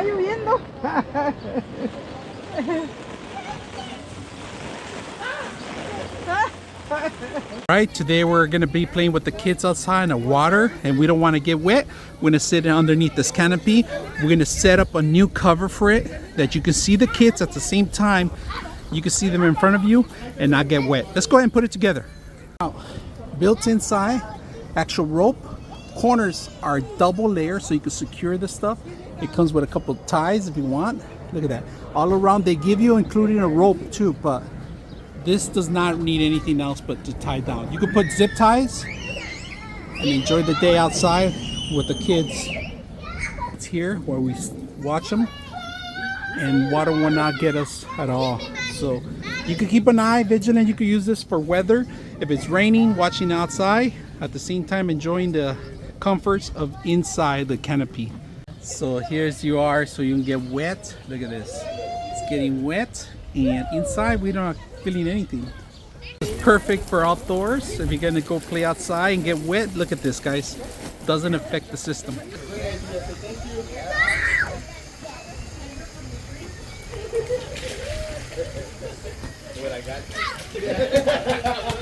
lloviendo. Right, today we're gonna be playing with the kids outside in the water, and we don't want to get wet. We're gonna sit underneath this canopy. We're gonna set up a new cover for it that you can see the kids at the same time. You can see them in front of you and not get wet. Let's go ahead and put it together. Now, built inside, actual rope. Corners are double layer so you can secure the stuff. It comes with a couple ties if you want. Look at that. All around they give you, including a rope too, but this does not need anything else but to tie down. You can put zip ties and enjoy the day outside with the kids. It's here where we watch them, and water will not get us at all. So you can keep an eye vigilant. You can use this for weather. If it's raining, watching outside, at the same time enjoying the comforts of inside the canopy. So here's you are, so you can get wet. Look at this. It's getting wet, and inside we don't feeling anything. It's perfect for outdoors. If you're gonna go play outside and get wet, look at this, guys. Doesn't affect the system. What I got?